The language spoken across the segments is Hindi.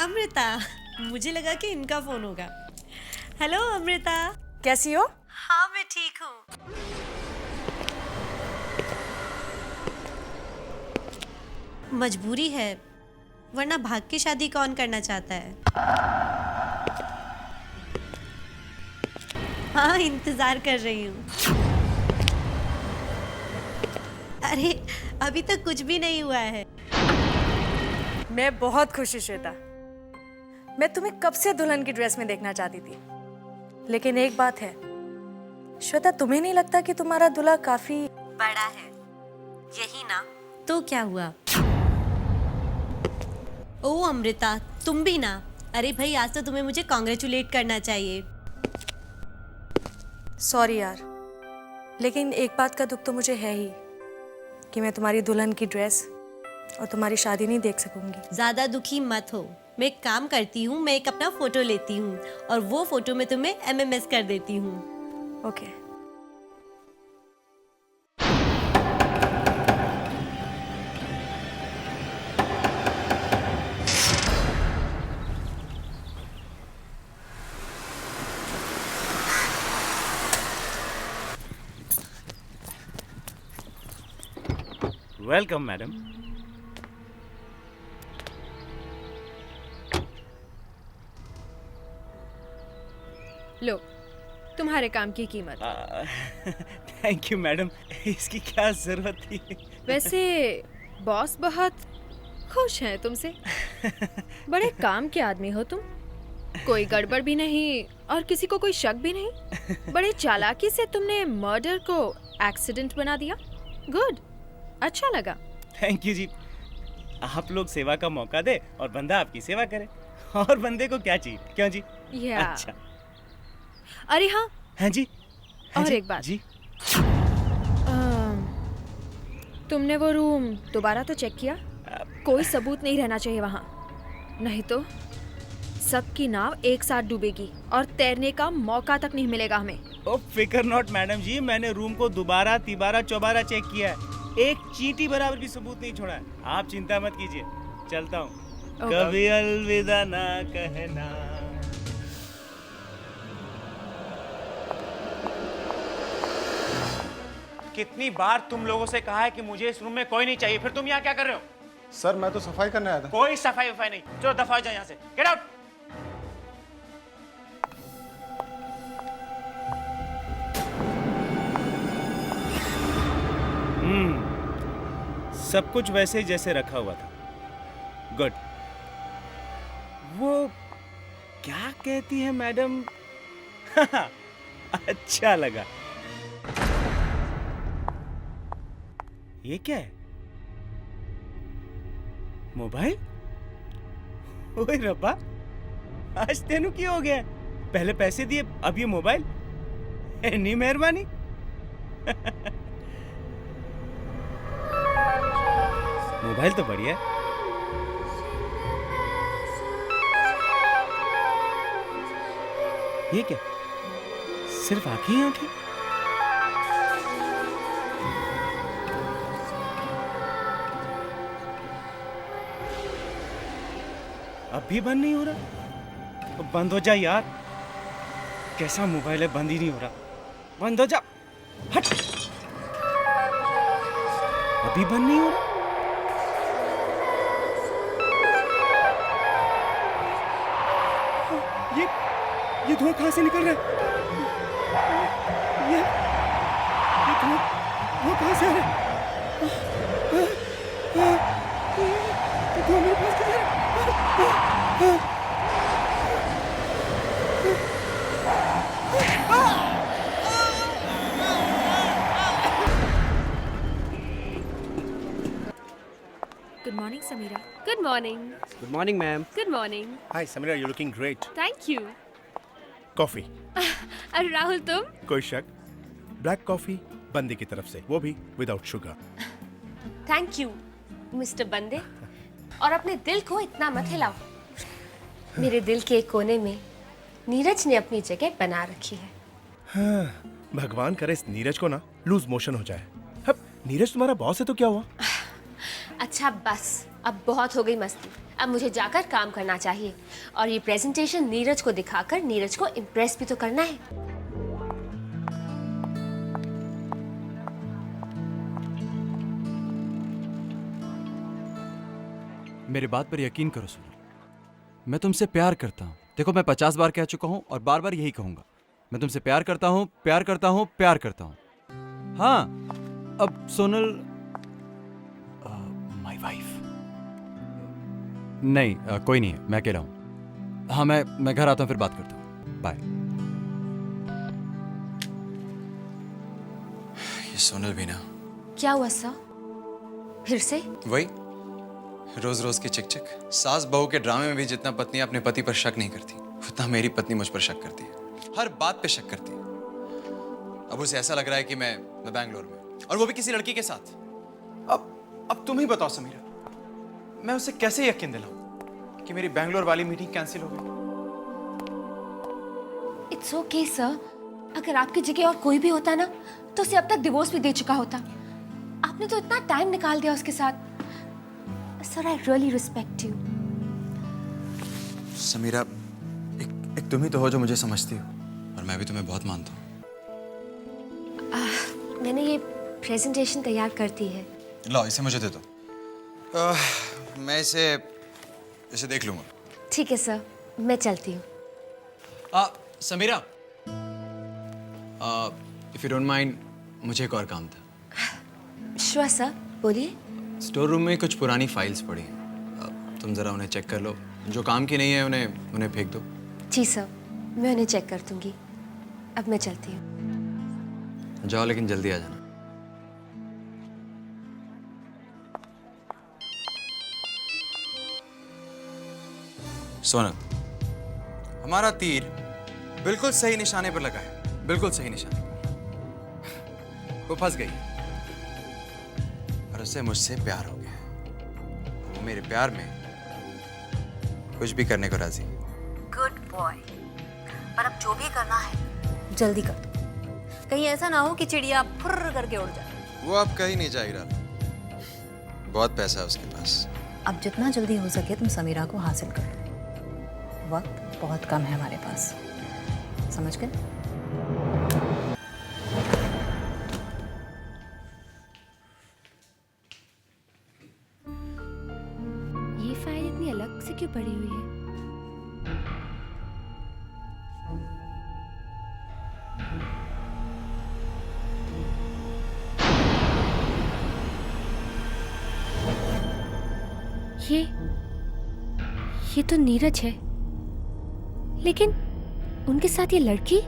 अमृता, मुझे लगा कि इनका फोन होगा। हेलो अमृता। कैसी हो? हाँ मैं ठीक हूँ। मजबूरी है, वरना भाग के शादी कौन करना चाहता है। हाँ इंतजार कर रही हूँ। अरे अभी तक कुछ भी नहीं हुआ है। मैं बहुत खुश हूँ श्वेता। मैं तुम्हें कब से दुल्हन की ड्रेस में देखना चाहती थी, लेकिन एक बात है श्वेता, तुम्हें नहीं लगता कि तुम्हारा दूल्हा काफी बड़ा है? यही ना। तो क्या हुआ? ओ अमृता, तुम भी ना। अरे भाई, आज तो तुम्हें मुझे कॉन्ग्रेचुलेट करना चाहिए। सॉरी यार, लेकिन एक बात का दुख तो मुझे है ही कि मैं तुम्हारी दुल्हन की ड्रेस और तुम्हारी शादी नहीं देख सकूंगी। ज्यादा दुखी मत हो। मैं एक काम करती हूँ, मैं एक अपना फोटो लेती हूँ और वो फोटो मैं तुम्हें MMS कर देती हूँ। ओके। Welcome madam. लो, तुम्हारे काम की कीमत। थैंक यू मैडम, इसकी क्या जरूरत थी? वैसे बॉस बहुत खुश हैं तुमसे। बड़े काम के आदमी हो तुम। कोई गड़बड़ भी नहीं और किसी को कोई शक भी नहीं। बड़े चालाकी से तुमने मर्डर को एक्सीडेंट बना दिया। गुड, अच्छा लगा। थैंक यू जी। आप लोग सेवा का मौका दे और बंदा आपकी सेवा करे, और बंदे को क्या चाहिए, क्यों जी? या अच्छा। अरे हाँ, हाँ जी। हाँ और जी, एक बात जी। तुमने वो रूम दोबारा तो चेक किया? कोई सबूत नहीं रहना चाहिए वहाँ, नहीं तो सबकी नाव एक साथ डूबेगी और तैरने का मौका तक नहीं मिलेगा हमें। ओ फिकर नॉट मैडम जी, मैंने रूम को दोबारा तिबारा चौबारा चेक किया है, एक चींटी बराबर भी सबूत नहीं छोड़ा है। आप चिंता मत कीजिए, चलता हूँ। कभी अलविदा ना कहना। कितनी बार तुम लोगों से कहा है कि मुझे इस रूम में कोई नहीं चाहिए, फिर तुम यहाँ क्या कर रहे हो? सर मैं तो सफाई करने आया था। कोई सफाई वफाई नहीं, चलो दफा हो जाओ यहाँ से, गेट आउट। सब कुछ वैसे ही जैसे रखा हुआ था। गुड। वो क्या कहती है मैडम? अच्छा लगा। ये क्या है? मोबाइल? ओए रब्बा, आज तेनू की हो गया? पहले पैसे दिए, अब ये मोबाइल? इतनी मेहरबानी। मोबाइल तो बढ़िया है। ये क्या? सिर्फ आंखें ही आंखें? अब भी बंद नहीं हो रहा? तो बंद हो जा यार। कैसा मोबाइल है, बंद ही नहीं हो रहा। बंद हो जा, हट। अभी बंद नहीं हो रहा। ये धुआं कहाँ से निकल रहा है? ये धुआं कहाँ से आ रहा है? ये धुआं मेरे पास किधर है? Good morning Samira. Good morning. Good morning, ma'am. Good morning. Hi Samira, you looking great. Thank you. Coffee? अरे राहुल तुम? कोई शक? ब्लैक कॉफी बंदे की तरफ से, वो भी without sugar. Thank you, Mr. बंदे। और अपने दिल को इतना मत हिलाओ। मेरे दिल के एक कोने में नीरज ने अपनी जगह बना रखी है। हाँ, भगवान करे इस नीरज को ना लूज मोशन हो जाए। अब नीरज तुम्हारा बॉस है तो क्या हुआ? अच्छा बस, अब बहुत हो गई मस्ती। अब मुझे जाकर काम करना चाहिए और ये प्रेजेंटेशन नीरज को दिखाकर नीरज को इम्प्रेस भी तो करना है। मेरी बात पर यकीन करो सोनल, मैं तुमसे प्यार करता हूँ। देखो मैं 50 बार कह चुका हूँ और बार बार यही कहूंगा, मैं तुमसे प्यार करता हूँ, प्यार करता हूँ, प्यार करता हूँ। हाँ, अब सोनल माय वाइफ नहीं, कोई नहीं है, मैं अकेला हूँ। हाँ, मैं घर आता हूँ, फिर बात करता हूँ। बाय। ये सोनल भी ना, क्या हुआ सर? फिर से? वही रोज रोज की चिक चिक। सास बहू के ड्रामे में भी जितना पत्नी अपने पति पर शक नहीं करती, उतना मेरी पत्नी मुझ पर शक करती है। हर बात पे शक करती है। अब उसे ऐसा लग रहा है कि मैं बैंगलोर में, और वो भी किसी लड़की के साथ। अब तुम ही बताओ समीरा, मैं उसे कैसे यकीन दिलाऊं कि मेरी बैंगलोर वाली मीटिंग कैंसिल हो गई? इट्स ओके सर, अगर आपकी जगह और कोई भी होता ना तो उसे अब तक डिवोर्स भी दे चुका होता। आपने तो इतना टाइम निकाल दिया उसके साथ। Sir, I really respect you. Samira, एक तुम ही तो हो जो मुझे समझती हो, और मैं भी तुम्हें बहुत मानता हूँ। मैंने ये प्रेजेंटेशन तैयार कर दी है। लो, इसे मुझे दे दो। मैं इसे देख लूंगा। ठीक है सर, मैं चलती हूँ। Samira, if you don't mind, मुझे एक और काम था। श्योर सर, बोलिए। स्टोर रूम में कुछ पुरानी फाइल्स पड़ी हैं, तुम जरा उन्हें चेक कर लो। जो काम की नहीं है उन्हें फेंक दो। जी सर, मैं उन्हें चेक कर दूंगी। अब मैं चलती हूँ। जाओ, लेकिन जल्दी आ जाना। सोनल, हमारा तीर बिल्कुल सही निशाने पर लगा है, बिल्कुल सही निशाने पर। वो फंस गई और उसे मुझसे प्यार हो गया। वो मेरे प्यार में कुछ भी करने को राजी। गुड बॉय, पर अब जो भी करना है जल्दी कर दो, कहीं ऐसा ना हो कि चिड़िया फुर्र करके उड़ जाए। वो अब कहीं नहीं जाएगा, बहुत पैसा है उसके पास। अब जितना जल्दी हो सके तुम समीरा को हासिल कर लो, वक्त बहुत कम है हमारे पास, समझ गए? ये फाइल इतनी अलग से क्यों पड़ी हुई है? ये तो नीरज है, लेकिन उनके साथ ये लड़की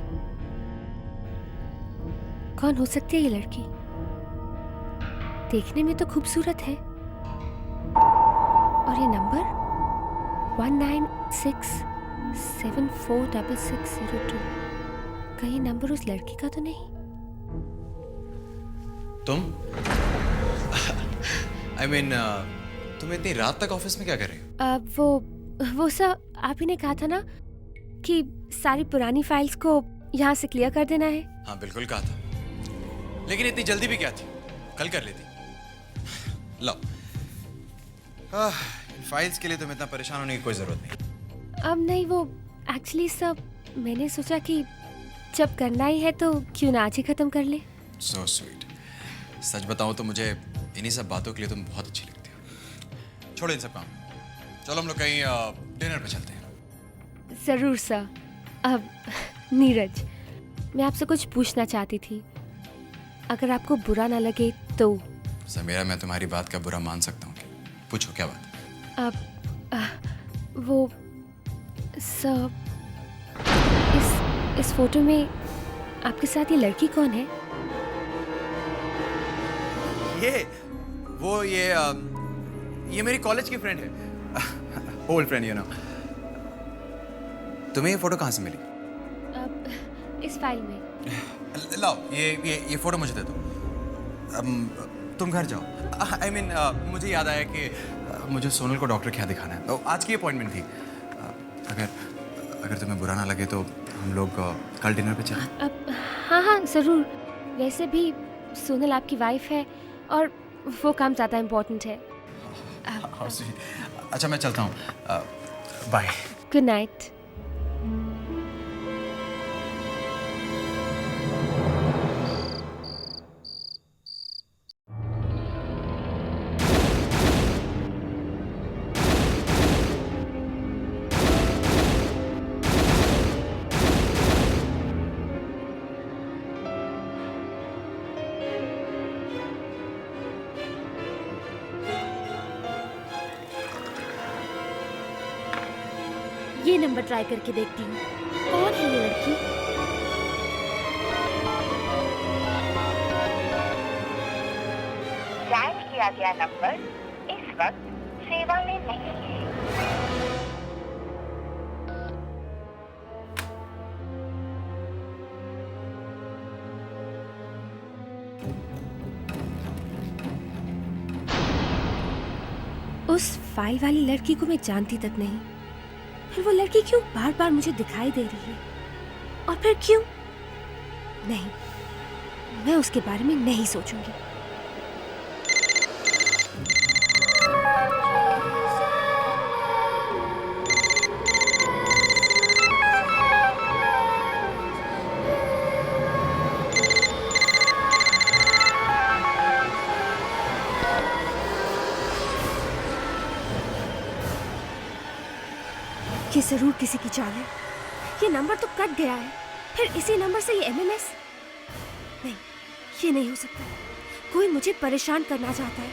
कौन हो सकती है? ये लड़की देखने में तो खूबसूरत है, और ये नंबर 1967460602, कहीं नंबर उस लड़की का तो नहीं? तुम I mean, तुम इतनी रात तक ऑफिस में क्या कर रहे हो? वो सर, आप ही ने कहा था ना कि सारी पुरानी फाइल्स को यहाँ से क्लियर कर देना है। हाँ, बिल्कुल कहा था, लेकिन इतनी जल्दी भी क्या थी, कल कर लेती। लो, इन फाइल्स के लिए तुम्हें इतना परेशान होने की कोई जरूरत नहीं। अब नहीं, वो एक्चुअली सब मैंने सोचा कि जब करना ही है तो क्यों ना आज ही खत्म कर ले। So sweet। सच बताऊं तो मुझे इन्हीं सब बातों के लिए तुम बहुत अच्छी लगती हो। छोड़ो इन सब काम, चलो हम लोग कहीं डिनर पे चलते हैं। जरूर सर। अब नीरज, मैं आपसे कुछ पूछना चाहती थी, अगर आपको बुरा ना लगे तो। समीरा, मैं तुम्हारी बात का बुरा मान सकता हूँ, पूछो क्या बात। अब वो सर, इस फोटो में आपके साथ ये लड़की कौन है? ये मेरी कॉलेज की फ्रेंड है, ओल्ड फ्रेंड, यू नो। तुम्हें ये फोटो कहाँ से मिली? इस फाइल में। लाओ, ये फोटो मुझे दे दो। तुम घर जाओ। I mean, मुझे याद आया कि मुझे सोनल को डॉक्टर के यहाँ दिखाना है, तो आज की अपॉइंटमेंट थी। अगर तुम्हें बुरा ना लगे तो हम लोग कल डिनर पे चलें। हाँ, ज़रूर। वैसे भी सोनल आपकी वाइफ है और वो काम ज़्यादा इम्पोर्टेंट है। अच्छा मैं चलता हूँ, बाय। Good night. ये नंबर ट्राई करके देखती हूँ, कौन है ये लड़की? डायल किया गया नंबर इस वक्त सेवा में नहीं है। उस फाइल वाली लड़की को मैं जानती तक नहीं, फिर वो लड़की क्यों बार बार मुझे दिखाई दे रही है? और फिर क्यों? नहीं, मैं उसके बारे में नहीं सोचूंगी। ये जरूर किसी की चाल है। ये नंबर तो कट गया है, फिर इसी नंबर से ये एमएमएस? नहीं, ये नहीं हो सकता। कोई मुझे परेशान करना चाहता है,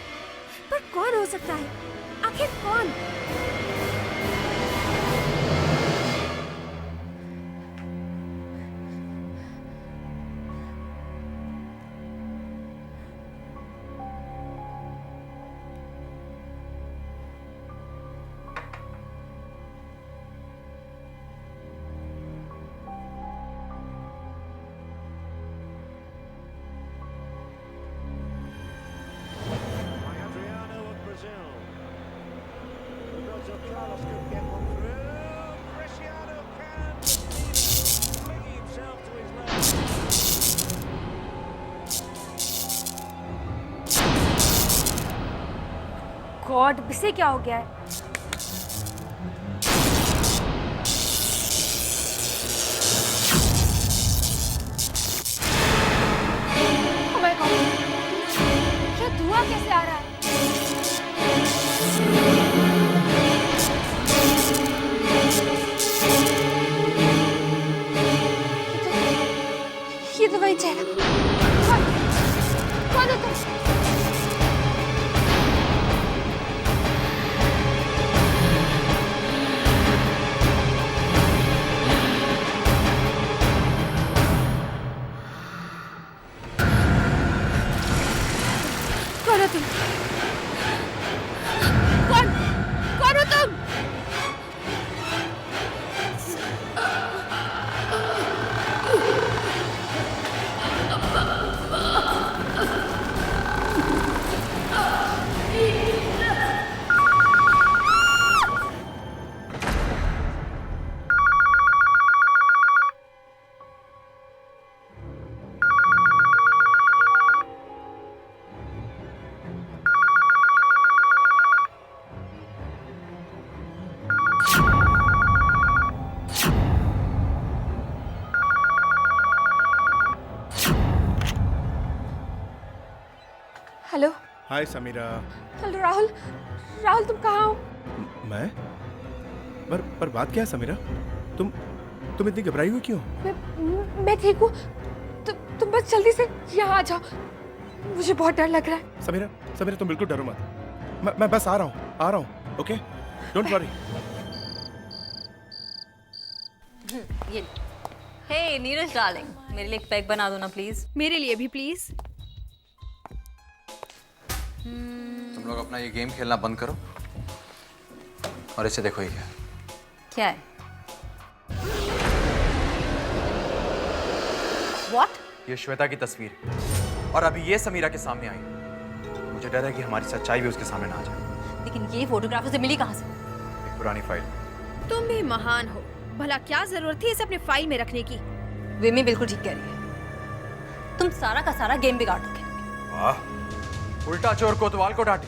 पर कौन हो सकता है? आखिर कौन? गॉड, इसे क्या हो गया है? Oh my God! ये धुआं कैसे आ रहा है? ये तो वही चेहरा। कौन है तुम? कौन हो तुम? हेलो। हाय समीरा। हेलो राहुल। राहुल तुम कहाँ हो? मैं? पर बात क्या है समीरा? तुम इतनी घबराई हुई क्यों? मैं ठीक हूँ। तुम बस जल्दी से यहाँ आ जाओ, मुझे बहुत डर लग रहा है। समीरा तुम बिल्कुल डरो मत। मैं बस आ रहा हूँ। Okay, don't worry. ये हे नीरज डार्लिंग, मेरे लिए एक पैक बना दो ना प्लीज। मेरे लिए भी प्लीज। तुम लोग अपना ये गेम खेलना बंद करो और इसे देखो। ये क्या है? What? ये श्वेता की तस्वीर है और अभी ये समीरा के सामने आई। मुझे डर है कि हमारी सच्चाई भी उसके सामने ना आ जाए। लेकिन ये फोटोग्राफ से मिली कहाँ से? एक पुरानी फाइल। तुम भी महान हो, भला क्या जरूरत थी इसे अपने फाइल में रखने की? विमी बिल्कुल ठीक कह रही है, तुम सारा का सारा गेम बिगाड़ रखे। वाह, उल्टा चोर कोतवाल को डांटे।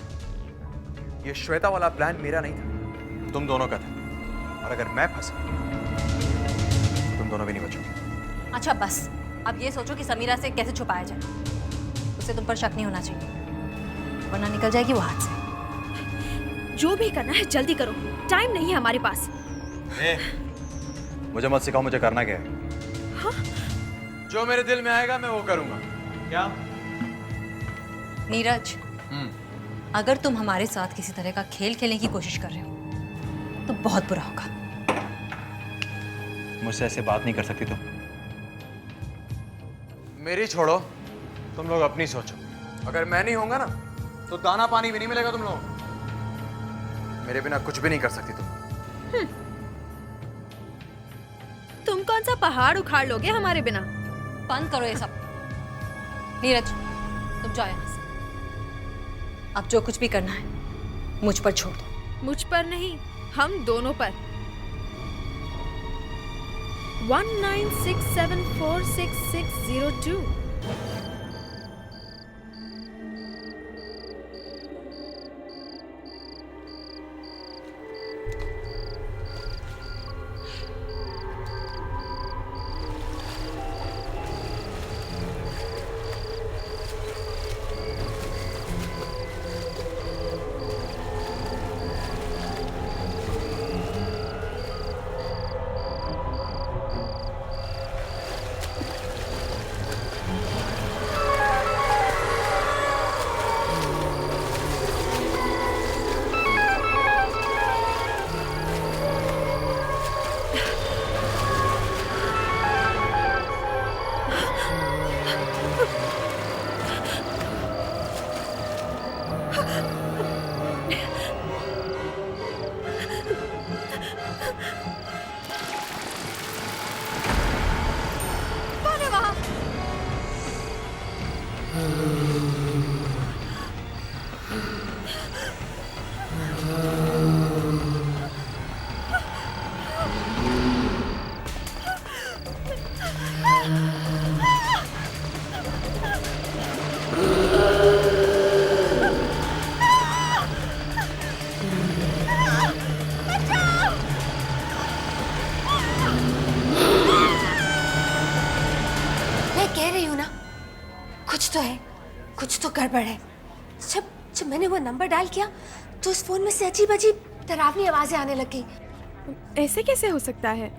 ये श्वेता वाला प्लान मेरा नहीं था, तुम दोनों का था, और अगर मैं फंसा तो तुम दोनों भी नहीं बचोगे। अच्छा बस, अब ये सोचो कि समीरा से कैसे छुपाया जाए। उसे तुम पर शक नहीं होना चाहिए, वरना निकल जाएगी वो हाथ से। जो भी करना है जल्दी करो, टाइम नहीं है हमारे पास। मुझे मत सिखाओ मुझे करना क्या है। हाँ? जो मेरे दिल में आएगा मैं वो करूंगा। क्या? नीरज, अगर तुम हमारे साथ किसी तरह का खेल खेलने की कोशिश कर रहे हो तो बहुत बुरा होगा। मुझसे ऐसे बात नहीं कर सकती तुम। मेरी छोड़ो, तुम लोग अपनी सोचो। अगर मैं नहीं होऊंगा ना तो दाना पानी भी नहीं मिलेगा तुम लोगों को। मेरे बिना कुछ भी नहीं कर सकती तुम। तुम कौन सा पहाड़ उखाड़ लोगे हमारे बिना? बंद करो ये सब। नीरज, तुम जाओ यहाँ से। अब जो कुछ भी करना है मुझ पर छोड़ दो। मुझ पर नहीं, हम दोनों पर। 1967466602। कुछ तो गड़बड़ है। जब मैंने वो नंबर डायल किया तो उस फोन में से अजीब अजीब डरावनी आवाजें आने लग गई। ऐसे कैसे हो सकता है?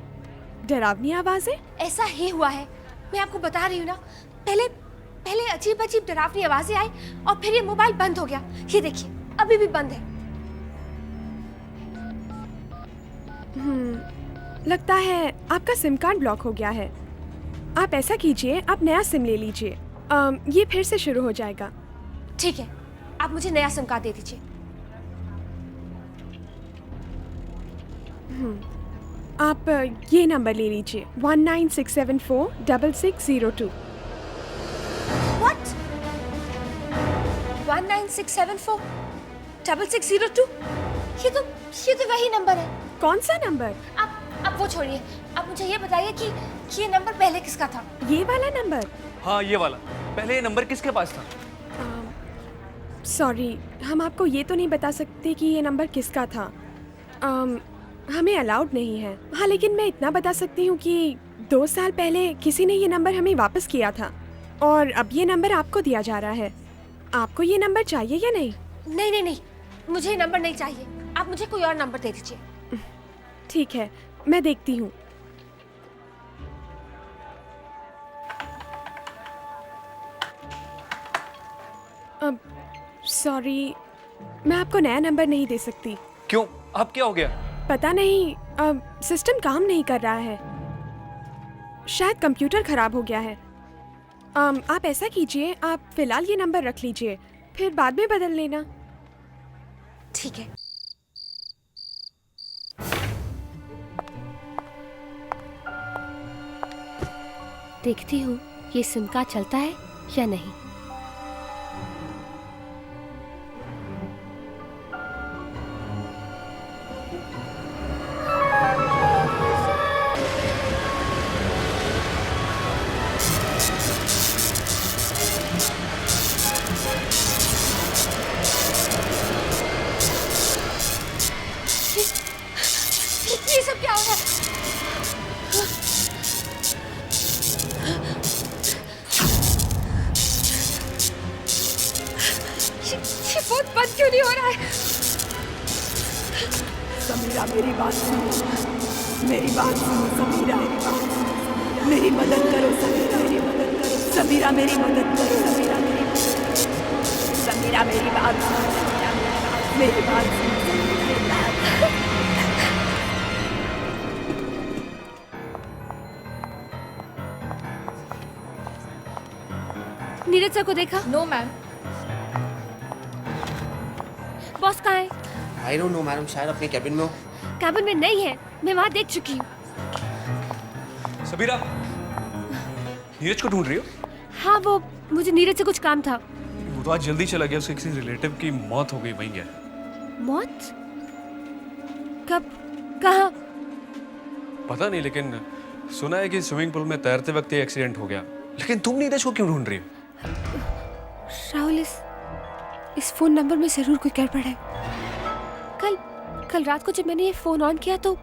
डरावनी आवाजें? ऐसा ही हुआ है, मैं आपको बता रही हूँ ना। पहले अजीब अजीब डरावनी आवाजें आई और फिर ये मोबाइल बंद हो गया। ये देखिए अभी भी बंद है। लगता है आपका सिम कार्ड ब्लॉक हो गया है। आप ऐसा कीजिए, आप नया सिम ले लीजिए। ये फिर से शुरू हो जाएगा। ठीक है, आप मुझे नया सिम कार्ड दे दीजिए। आप ये नंबर ले लीजिए 1967466602। What? 1967466602? ये तो वही नंबर है। कौन सा नंबर? आप वो छोड़िए, आप मुझे ये बताइए कि ये नंबर पहले किसका था? ये वाला नंबर? हाँ ये वाला। पहले ये नंबर किसके पास था? सॉरी, हम आपको ये तो नहीं बता सकते कि ये नंबर किसका था। हमें अलाउड नहीं है। हाँ, लेकिन मैं इतना बता सकती हूँ कि 2 साल पहले किसी ने ये नंबर हमें वापस किया था और अब ये नंबर आपको दिया जा रहा है। आपको ये नंबर चाहिए या नहीं? नहीं, मुझे ये नंबर नहीं चाहिए। आप मुझे कोई और नंबर दे दीजिए। ठीक है, मैं देखती हूँ। अब सॉरी, मैं आपको नया नंबर नहीं दे सकती। क्यों? अब क्या हो गया? पता नहीं, अब सिस्टम काम नहीं कर रहा है। शायद कंप्यूटर खराब हो गया है। आप ऐसा कीजिए, आप फिलहाल ये नंबर रख लीजिए, फिर बाद में बदल लेना। ठीक है। देखती हूँ ये सिम कार्ड चलता है या नहीं। है? समीरा मेरी बात सुनो, मेरी बात सुनो समीरा, मेरी मदद करो समीरा, मेरी मदद करो समीरा, मेरी मदद करो समीरा, समीरा मेरी बात सुनो, मेरी बात सुनो। नीरज सर को देखा? No ma'am. बॉस कहाँ है? आई डोंट नो मैडम, शायद अपने कैबिन में हो। कैबिन में नहीं है, मैं वहाँ देख चुकी हूँ। सबीरा, नीरज को ढूंढ रही हो? हाँ, वो मुझे नीरज से कुछ काम था। वो तो आज जल्दी चला गया, उसके किसी रिलेटिव की मौत हो गई, वहीं गया। मौत? कब? कहाँ? पता नहीं, लेकिन सुना है कि स्विमिंग पूल में तैरते वक्त ये एक्सीडेंट हो गया। लेकिन तुम नीरज को क्यों ढूंढ रही हो? राहुल, इस फोन नंबर में जरूर कोई गड़बड़ है। कल रात को जब मैंने ये फोन ऑन किया तो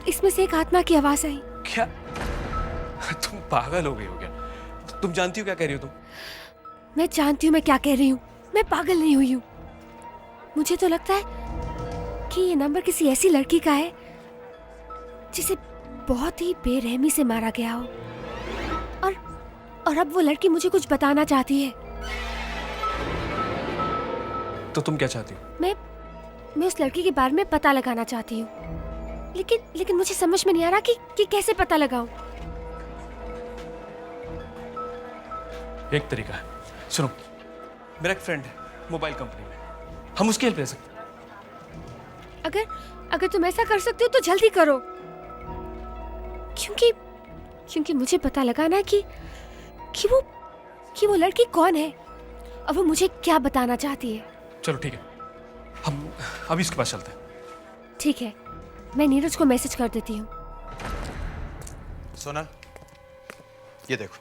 इसमें से एक आत्मा की आवाज आई। क्या? तुम पागल हो गई हो क्या? तुम जानती हो क्या कह रही हो तुम? मैं जानती हूँ मैं क्या कह रही हूँ, मैं पागल नहीं हुई हूँ। मुझे तो लगता है कि ये नंबर किसी ऐसी लड़की का है जिसे बहुत ही बेरहमी से मारा गया हो, और अब वो लड़की मुझे कुछ बताना चाहती है। तो तुम क्या चाहती हो? मैं उस लड़की के बारे में पता लगाना चाहती हूँ, लेकिन मुझे समझ में नहीं आ रहा कि कैसे पता लगाऊं। एक तरीका है, सुनो, मेरा एक फ्रेंड है मोबाइल कंपनी में, हम उसकी हेल्प ले सकते हैं। अगर तुम ऐसा कर सकते हो तो जल्दी करो, क्योंकि मुझे पता लगाना है कि वो लड़की कौन है और वो मुझे क्या बताना चाहती है। चलो ठीक है, हम अभी उसके पास चलते हैं। ठीक है, मैं नीरज को मैसेज कर देती हूँ। सोनल, ये देखो।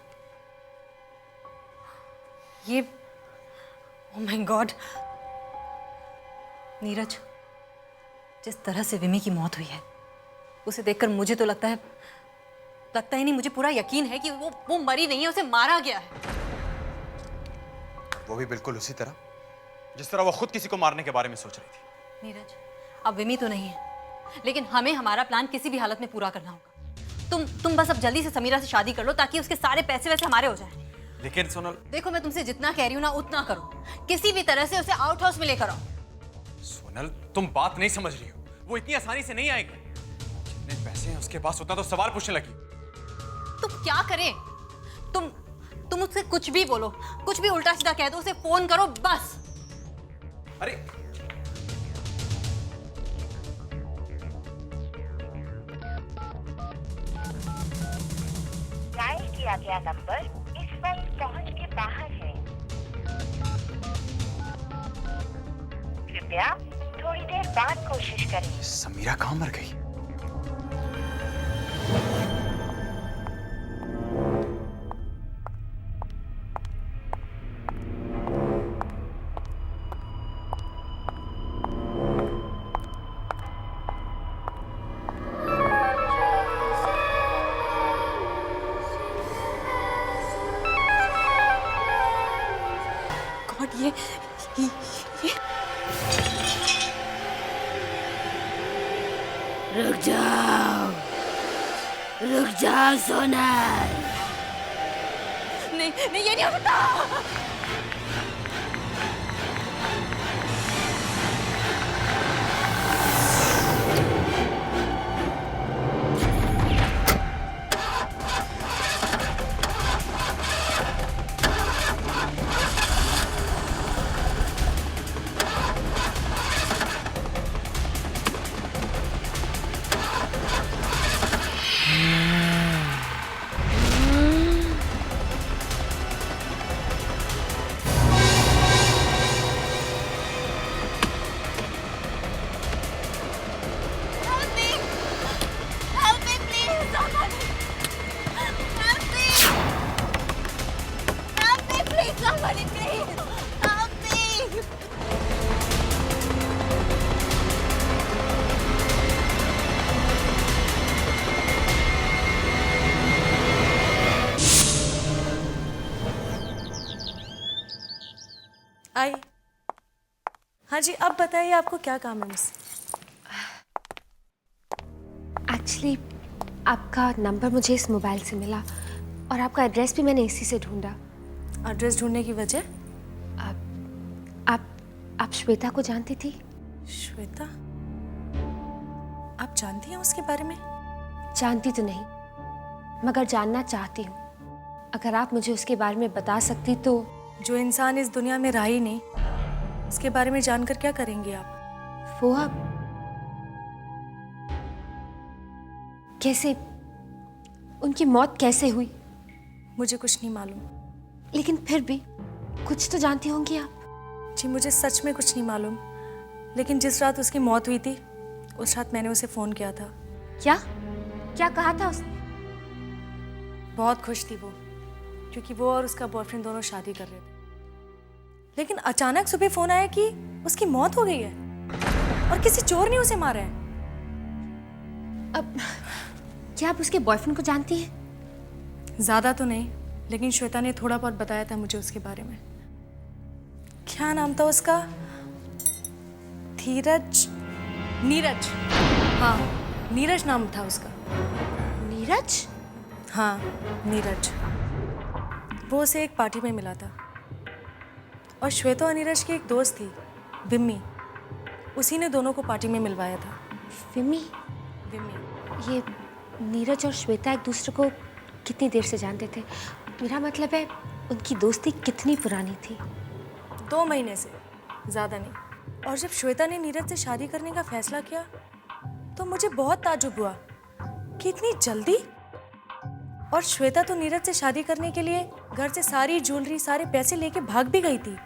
ये ओह माय गॉड, नीरज, जिस तरह से विमी की मौत हुई है उसे देखकर मुझे तो लगता ही नहीं, मुझे पूरा यकीन है कि वो मरी नहीं है, उसे मारा गया है। वो भी बिल्कुल उसी तरह जिस तरह वो खुद किसी को मारने के बारे में सोच रही थी। नीरज, अब विमी तो नहीं है, लेकिन हमें हमारा प्लान किसी भी हालत में पूरा करना होगा। तुम बस अब जल्दी से समीरा से शादी कर लो ताकि उसके सारे पैसे वैसे हमारे हो जाएं। लेकिन सोनल, देखो, मैं तुमसे जितना कह रही हूँ ना उतना करो, किसी भी तरह से उसे आउट हाउस में लेकर आओ। सोनल, तुम बात नहीं समझ रही हो, वो इतनी आसानी से नहीं आएगी। जितने पैसे हैं उसके पास उतना तो सवाल पूछने लगी। तुम क्या करें? तुम उससे कुछ भी बोलो, कुछ भी उल्टा सीधा कह दो, उसे फोन करो बस। अरे डायल किया गया नंबर इस वक्त पहुंच के बाहर है, कृपया थोड़ी देर बाद कोशिश करें। समीरा कहाँ मर गई? ये रुक जाओ सोनल। नहीं, ये नहीं हो सकता। हाँ जी, अब बताइए आपको क्या काम है मुझसे? एक्चुअली आपका नंबर मुझे इस मोबाइल से मिला और आपका एड्रेस भी मैंने इसी से ढूंढा। एड्रेस ढूंढने की वजह? आप श्वेता को जानती थी? श्वेता? आप जानती हैं उसके बारे में? जानती तो नहीं, मगर जानना चाहती हूँ। अगर आप मुझे उसके बारे में बता सकती तो। जो इंसान इस दुनिया में रहा ही नहीं, उसके बारे में जानकर क्या करेंगे आप? वो अब कैसे, उनकी मौत कैसे हुई? मुझे कुछ नहीं मालूम। लेकिन फिर भी कुछ तो जानती होंगी आप। जी मुझे सच में कुछ नहीं मालूम, लेकिन जिस रात उसकी मौत हुई थी उस रात मैंने उसे फ़ोन किया था। क्या क्या कहा था उसने? बहुत खुश थी वो, क्योंकि वो और उसका बॉयफ्रेंड दोनों शादी कर रहे थे। लेकिन अचानक सुबह फ़ोन आया कि उसकी मौत हो गई है और किसी चोर ने उसे मारा है। अब क्या आप उसके बॉयफ्रेंड को जानती हैं? ज़्यादा तो नहीं, लेकिन श्वेता ने थोड़ा बहुत बताया था मुझे उसके बारे में। क्या नाम था उसका? धीरज, नीरज। हाँ, नीरज नाम था उसका। नीरज? हाँ, नीरज। वो उसे एक पार्टी में मिला था और श्वेता और नीरज की एक दोस्त थी, विम्मी। उसी ने दोनों को पार्टी में मिलवाया था। विम्मी? विम्मी। ये नीरज और श्वेता एक दूसरे को कितनी देर से जानते थे? मेरा मतलब है उनकी दोस्ती कितनी पुरानी थी? 2 महीने से, ज़्यादा नहीं। और जब श्वेता ने नीरज से शादी करने का फैसला किया तो मुझे बहुत ताज्जुब हुआ कि इतनी जल्दी। और श्वेता तो नीरज से शादी करने के लिए घर से सारी ज्वेलरी, सारे पैसे लेके भाग भी गई थी।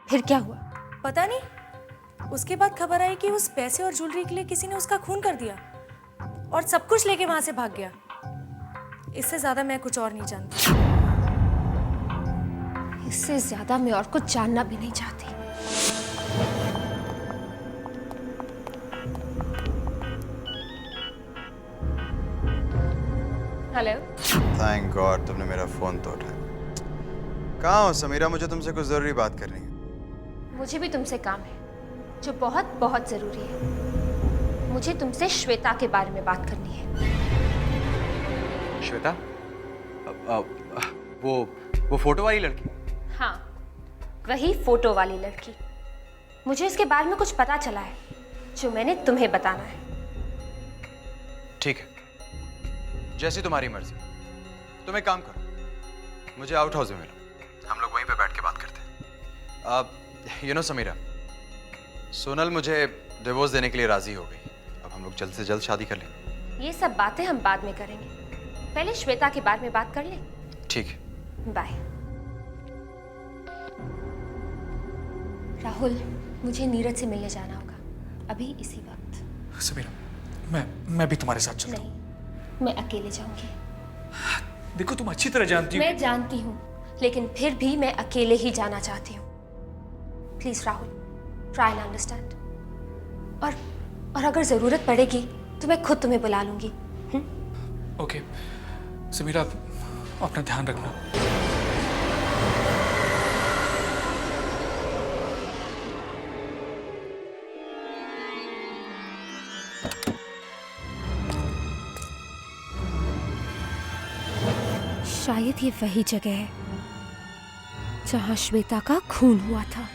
फिर क्या हुआ? पता नहीं। उसके बाद खबर आई कि उस पैसे और ज्वेलरी के लिए किसी ने उसका खून कर दिया और सब कुछ लेके वहां से भाग गया। इससे ज्यादा मैं कुछ और नहीं जानती। इससे ज्यादा मैं और कुछ जानना भी नहीं चाहती। हेलो। थैंक गॉड तुमने मेरा फोन तो उठाया। कहाँ हो समीरा? मुझे तुमसे कुछ जरूरी बात करनी है। मुझे भी तुमसे काम है जो बहुत बहुत जरूरी है। मुझे तुमसे श्वेता के बारे में बात करनी है। श्वेता? वो फोटो वाली लड़की? हाँ, वही फोटो वाली लड़की। मुझे उसके बारे में कुछ पता चला है जो मैंने तुम्हें बताना है। ठीक है, जैसी तुम्हारी मर्जी। तुम एक काम करो, मुझे आउट हाउस में मिलो, हम लोग वहीं पे बैठ के बात करते हैं। अब यू नो समीरा, सोनल मुझे डिवोर्स देने के लिए राजी हो गई। अब हम लोग जल्द से जल्द शादी कर लें। ये सब बातें हम बाद में करेंगे, पहले श्वेता के बारे में बात कर लें। ठीक है, बाय। राहुल, मुझे नीरज से मिलने जाना होगा अभी इसी वक्त। समीरा, मैं भी तुम्हारे साथ चलता हूँ। नहीं, मैं अकेले जाऊंगी। देखो तुम अच्छी तरह जानती हो। मैं जानती हूँ, लेकिन फिर भी मैं अकेले ही जाना चाहती हूँ। Please Rahul, try and understand. और अगर जरूरत पड़ेगी तो मैं खुद तुम्हें बुला लूंगी। ओके समीरा, अपना ध्यान रखना। शायद ये वही जगह है जहां श्वेता का खून हुआ था।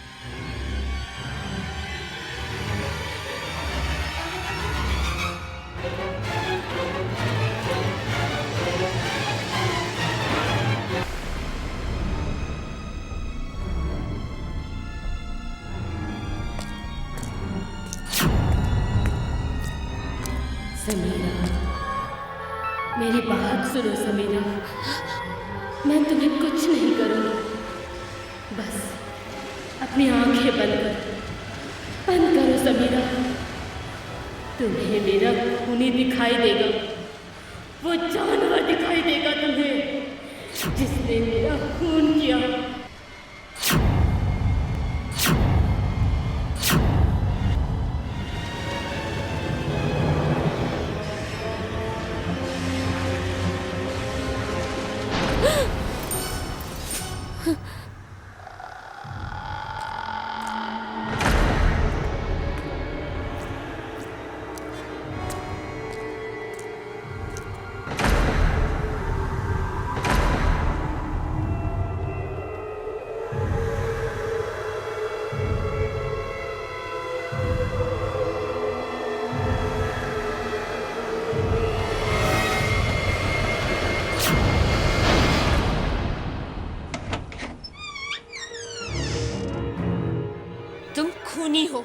समीरा, मेरी बात सुनो समीरा, मैं तुम्हें कुछ नहीं करूंगी। बस अपनी आंखें बंद करो समीरा। तुम्हें मेरा खूनी दिखाई देगा, वो जानवर दिखाई देगा तुम्हें जिसने मेरा खून किया। खूनी हो,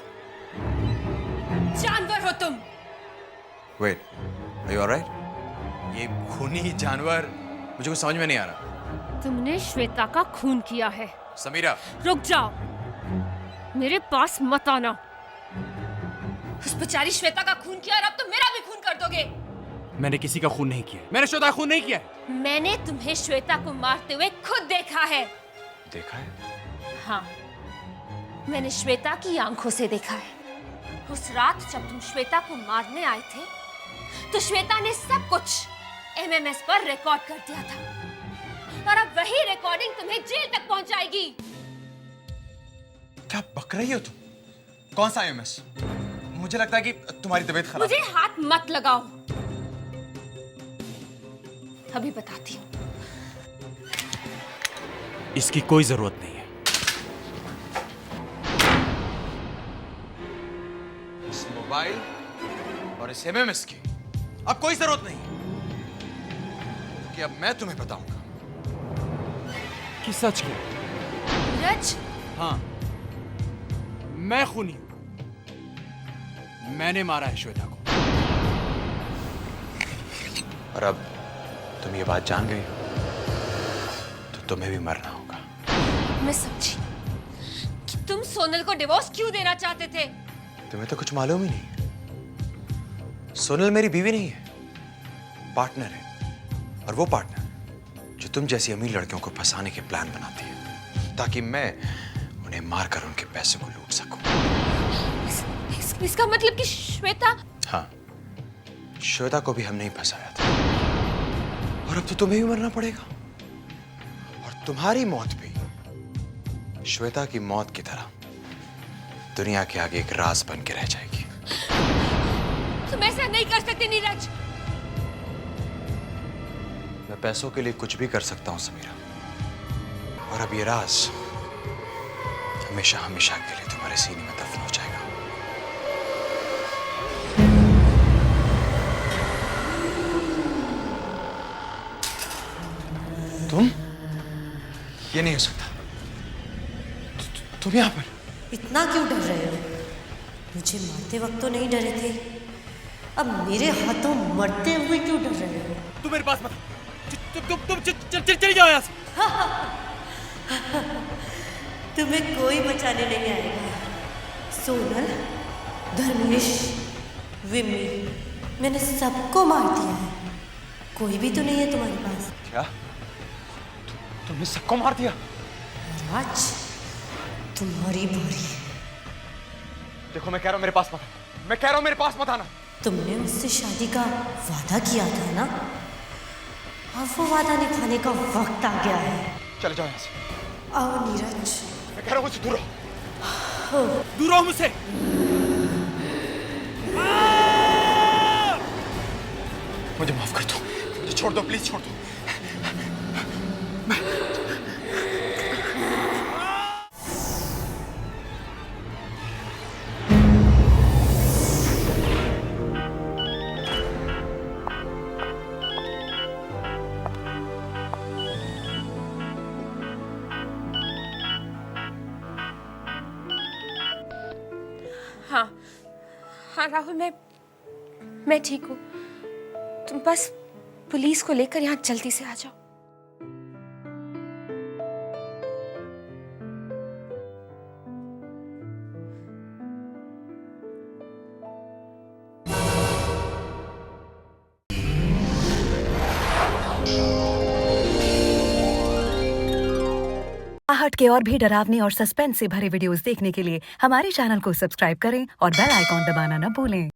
जानवर हो तुम। Wait, are you alright? ये खूनी जानवर मुझे कुछ समझ में नहीं आ रहा। तुमने श्वेता का खून किया है। समीरा, रुक जाओ, मेरे पास मत आना। उस बेचारी श्वेता का खून किया और अब तुम मेरा भी खून कर दोगे। मैंने किसी का खून नहीं किया। मैंने श्वेता का खून नहीं किया है। मैंने तुम्हें श्वेता को मारते हुए खुद देखा है। देखा है? हाँ, मैंने श्वेता की आंखों से देखा है। उस रात जब तुम श्वेता को मारने आए थे, तो श्वेता ने सब कुछ एमएमएस पर रिकॉर्ड कर दिया था, और अब वही रिकॉर्डिंग तुम्हें जेल तक पहुंचाएगी। क्या बक रही हो तुम? कौन सा एमएमएस? मुझे लगता है कि तुम्हारी तबीयत खराब मुझे हाथ मत लगाओ, अभी बताती हूँ। इसकी कोई जरूरत नहीं है। इस मोबाइल और इस एमएमएस की अब कोई जरूरत नहीं, कि अब मैं तुम्हें बताऊंगा कि सच क्या? नीरज, हाँ, मैं खूनी हूं। मैंने मारा है श्वेता को। और अब तुम ये बात जान गई हो, तो तुम्हें भी मरना होगा। मैं समझी कि तुम सोनल को डिवोर्स क्यों देना चाहते थे। तुम्हें तो कुछ मालूम ही नहीं। सोनल मेरी बीवी नहीं है, पार्टनर है। और वो पार्टनर जो तुम जैसी अमीर लड़कियों को फंसाने के प्लान बनाती है, ताकि मैं उन्हें मारकर उनके पैसे को लूट सकूं। इसका मतलब कि श्वेता? हाँ, श्वेता को भी हमने ही फंसाया था, और अब तो तुम्हें भी मरना पड़ेगा। और तुम्हारी मौत भी श्वेता की मौत की तरह दुनिया के आगे एक राज बन के रह जाएगी। तुम ऐसा नहीं कर सकते नीरज। मैं पैसों के लिए कुछ भी कर सकता हूं समीरा, और अब ये राज हमेशा हमेशा के लिए तुम्हारे सीने में दफन हो जाएगा। तुम? ये नहीं हो सकता। तुम यहाँ पर? इतना क्यों डर रहे हो? मुझे मारते वक्त तो नहीं डरे थे, अब मेरे हाथों मरते हुए क्यों डर रहे हो? तुम मेरे पास मत। तुम चली जाओ यहाँ से। तुम्हें कोई बचाने नहीं आएगा। सोनल, धर्मेश, विमी, मैंने सबको मार दिया है। कोई भी तो नहीं है तुम्हारे पास। क्या? तुमने सबको मार दिया? राज, तुम्हारी बारी। देखो, मैं कह रहा हूं मेरे पास मत आना। मैं कह रहा हूं मेरे पास मत आना। तुमने मुझसे शादी का वादा किया था ना? अब वो वादा निभाने का वक्त आ गया है। चले जाओ यहाँ से। आओ नीरज। मैं कह रहा हूं मुझसे दूर रहो। दूर रहो मुझसे। मुझे माफ कर दो, मुझे छोड़ दो, प्लीज छोड़ दो। हाँ हाँ राहुल, मैं ठीक हूँ। तुम बस पुलिस को लेकर यहाँ जल्दी से आ जाओ। आहट के और भी डरावनी और सस्पेंस से भरे वीडियोस देखने के लिए हमारे चैनल को सब्सक्राइब करें और बेल आइकॉन दबाना न भूलें।